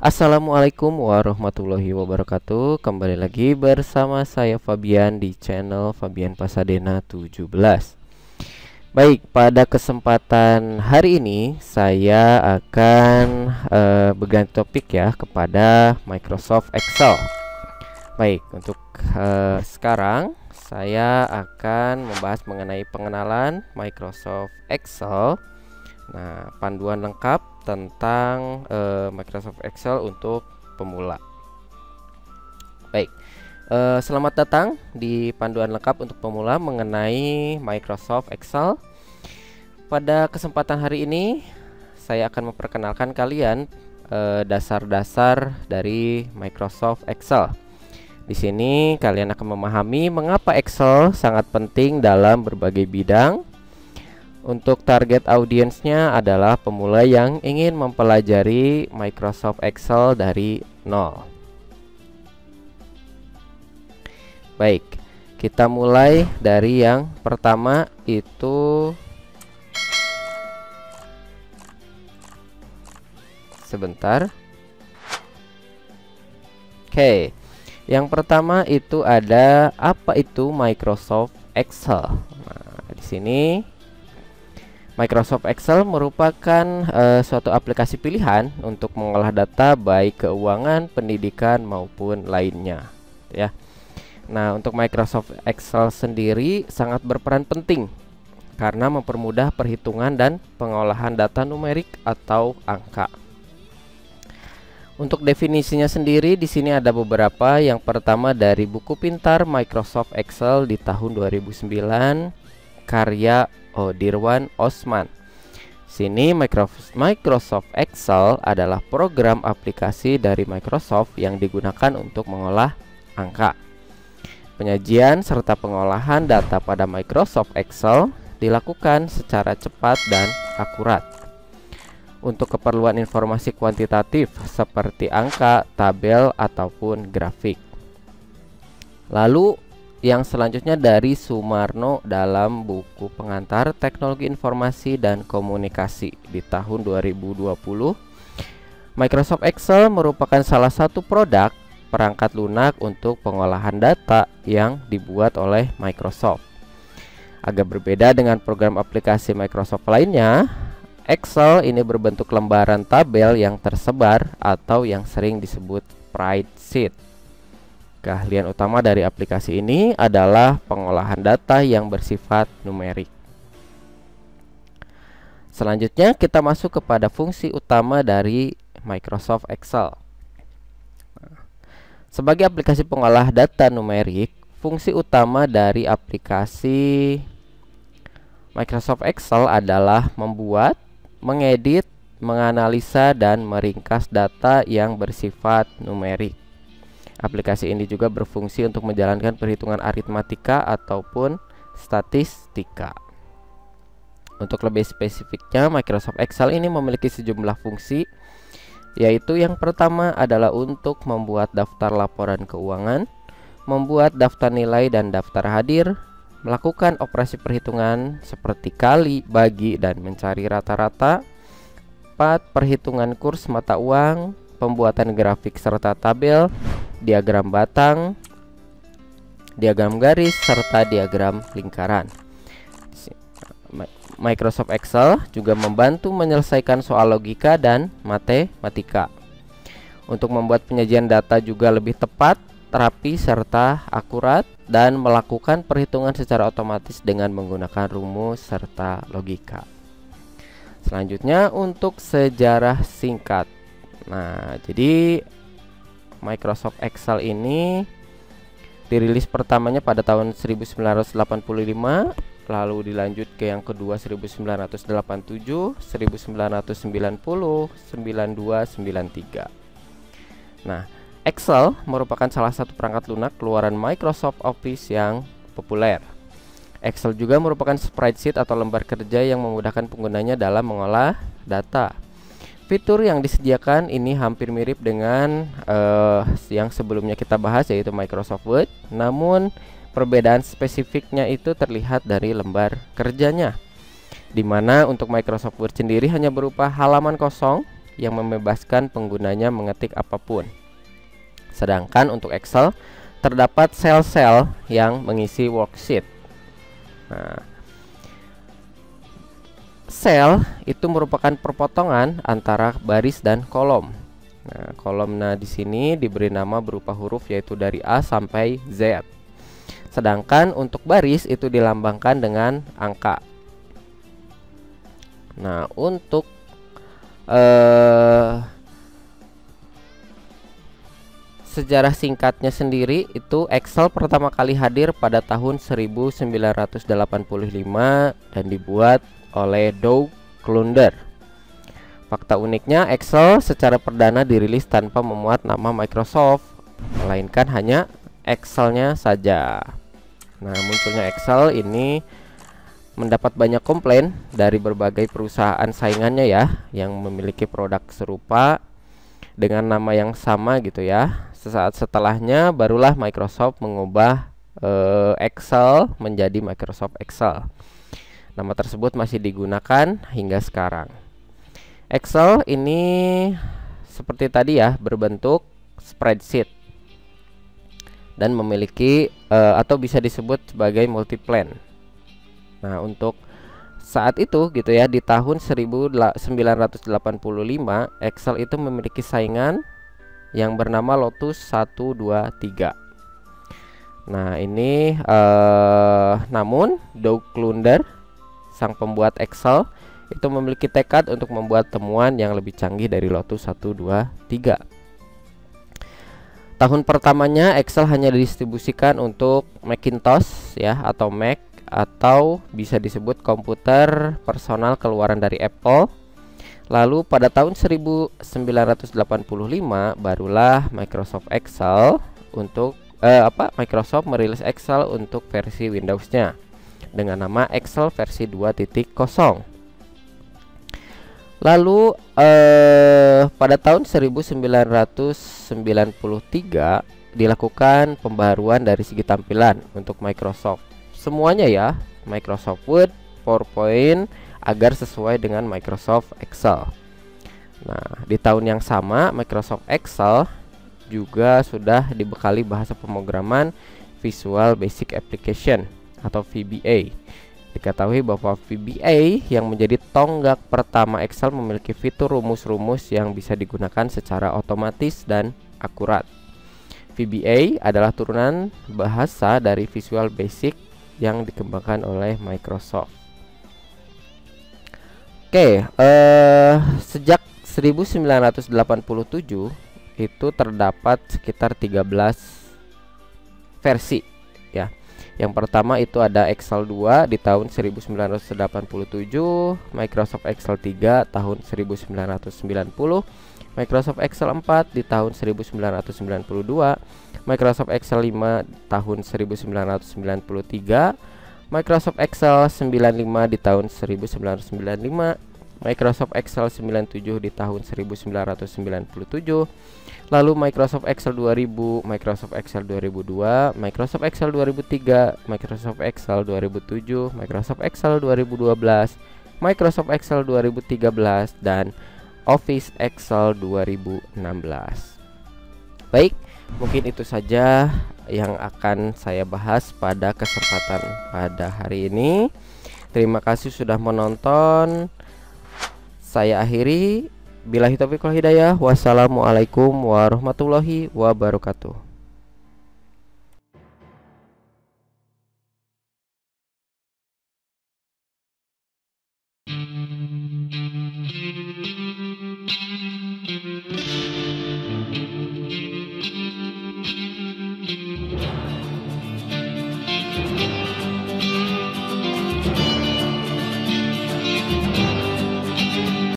Assalamualaikum warahmatullahi wabarakatuh. Kembali lagi bersama saya Fabian di channel Fabian Pasadena 17. Baik, pada kesempatan hari ini saya akan berganti topik ya kepada Microsoft Excel. Baik, untuk sekarang saya akan membahas mengenai pengenalan Microsoft Excel. Nah, panduan lengkap tentang Microsoft Excel untuk pemula. Baik, selamat datang di panduan lengkap untuk pemula mengenai Microsoft Excel. Pada kesempatan hari ini saya akan memperkenalkan kalian dasar-dasar dari Microsoft Excel. Di sini kalian akan memahami mengapa Excel sangat penting dalam berbagai bidang. Untuk target audiensnya adalah pemula yang ingin mempelajari Microsoft Excel dari nol. Baik, kita mulai dari yang pertama itu sebentar. Oke, yang pertama itu ada apa itu Microsoft Excel. Nah, di sini Microsoft Excel merupakan suatu aplikasi pilihan untuk mengolah data baik keuangan, pendidikan maupun lainnya, ya. Nah, untuk Microsoft Excel sendiri sangat berperan penting karena mempermudah perhitungan dan pengolahan data numerik atau angka. Untuk definisinya sendiri di sini ada beberapa. Yang pertama dari buku pintar Microsoft Excel di tahun 2009 karya Dirwan Osman. Sini Microsoft Excel adalah program aplikasi dari Microsoft yang digunakan untuk mengolah angka. Penyajian serta pengolahan data pada Microsoft Excel dilakukan secara cepat dan akurat. Untuk keperluan informasi kuantitatif seperti angka, tabel, ataupun grafik. Lalu yang selanjutnya dari Sumarno dalam buku pengantar Teknologi Informasi dan Komunikasi di tahun 2020. Microsoft Excel merupakan salah satu produk perangkat lunak untuk pengolahan data yang dibuat oleh Microsoft. Agak berbeda dengan program aplikasi Microsoft lainnya, Excel ini berbentuk lembaran tabel yang tersebar atau yang sering disebut spreadsheet. Keahlian utama dari aplikasi ini adalah pengolahan data yang bersifat numerik. Selanjutnya kita masuk kepada fungsi utama dari Microsoft Excel. Sebagai aplikasi pengolah data numerik, fungsi utama dari aplikasi Microsoft Excel adalah membuat, mengedit, menganalisa, dan meringkas data yang bersifat numerik. Aplikasi ini juga berfungsi untuk menjalankan perhitungan aritmatika ataupun statistika. Untuk lebih spesifiknya, Microsoft Excel ini memiliki sejumlah fungsi, yaitu yang pertama adalah untuk membuat daftar laporan keuangan, membuat daftar nilai dan daftar hadir, melakukan operasi perhitungan seperti kali, bagi, dan mencari rata-rata, 4. Perhitungan kurs mata uang, pembuatan grafik serta tabel, diagram batang, diagram garis, serta diagram lingkaran. Microsoft Excel juga membantu menyelesaikan soal logika dan matematika. Untuk membuat penyajian data juga lebih tepat, rapi, serta akurat, dan melakukan perhitungan secara otomatis dengan menggunakan rumus serta logika. Selanjutnya untuk sejarah singkat. Nah, jadi Microsoft Excel ini dirilis pertamanya pada tahun 1985, lalu dilanjut ke yang kedua 1987, 1990, 92, 93. Nah, Excel merupakan salah satu perangkat lunak keluaran Microsoft Office yang populer. Excel juga merupakan spreadsheet atau lembar kerja yang memudahkan penggunanya dalam mengolah data. Fitur yang disediakan ini hampir mirip dengan yang sebelumnya kita bahas, yaitu Microsoft Word. Namun perbedaan spesifiknya itu terlihat dari lembar kerjanya, di mana untuk Microsoft Word sendiri hanya berupa halaman kosong yang membebaskan penggunanya mengetik apapun. Sedangkan untuk Excel terdapat sel-sel yang mengisi worksheet. Nah, sel itu merupakan perpotongan antara baris dan kolom. Nah, kolomnya di sini diberi nama berupa huruf yaitu dari A sampai Z. Sedangkan untuk baris itu dilambangkan dengan angka. Nah, untuk sejarah singkatnya sendiri itu Excel pertama kali hadir pada tahun 1985 dan dibuat oleh Doug Clunder. Fakta uniknya, Excel secara perdana dirilis tanpa memuat nama Microsoft, melainkan hanya Excel-nya saja. Nah, munculnya Excel ini mendapat banyak komplain dari berbagai perusahaan saingannya ya, yang memiliki produk serupa dengan nama yang sama gitu ya. Sesaat setelahnya barulah Microsoft mengubah Excel menjadi Microsoft Excel. Nama tersebut masih digunakan hingga sekarang. Excel ini seperti tadi ya, berbentuk spreadsheet dan memiliki atau bisa disebut sebagai multiplan. Nah, untuk saat itu gitu ya, di tahun 1985 Excel itu memiliki saingan yang bernama Lotus 123. Nah, ini namun Doug Clunder, sang pembuat Excel, itu memiliki tekad untuk membuat temuan yang lebih canggih dari Lotus 123. Tahun pertamanya Excel hanya didistribusikan untuk Macintosh ya, atau Mac, atau bisa disebut komputer personal keluaran dari Apple. Lalu pada tahun 1985 barulah Microsoft Excel untuk Microsoft merilis Excel untuk versi Windows-nya dengan nama Excel versi 2.0. Lalu pada tahun 1993 dilakukan pembaruan dari segi tampilan untuk Microsoft. Semuanya ya, Microsoft Word, PowerPoint, agar sesuai dengan Microsoft Excel. Nah, di tahun yang sama Microsoft Excel juga sudah dibekali bahasa pemrograman Visual Basic Application atau VBA. Diketahui bahwa VBA yang menjadi tonggak pertama Excel memiliki fitur rumus-rumus yang bisa digunakan secara otomatis dan akurat. VBA adalah turunan bahasa dari Visual Basic yang dikembangkan oleh Microsoft. Oke, sejak 1987 itu terdapat sekitar 13 versi ya. Yang pertama itu ada Excel 2 di tahun 1987, Microsoft Excel 3 tahun 1990, Microsoft Excel 4 di tahun 1992, Microsoft Excel 5 tahun 1993, Microsoft Excel 95 di tahun 1995, Microsoft Excel 97 di tahun 1997, lalu Microsoft Excel 2000, Microsoft Excel 2002, Microsoft Excel 2003, Microsoft Excel 2007, Microsoft Excel 2012, Microsoft Excel 2013, dan Office Excel 2016. Baik, mungkin itu saja yang akan saya bahas pada kesempatan pada hari ini. Terima kasih sudah menonton. Saya akhiri. Billahi taufiq wal hidayah. Wassalamualaikum warahmatullahi wabarakatuh.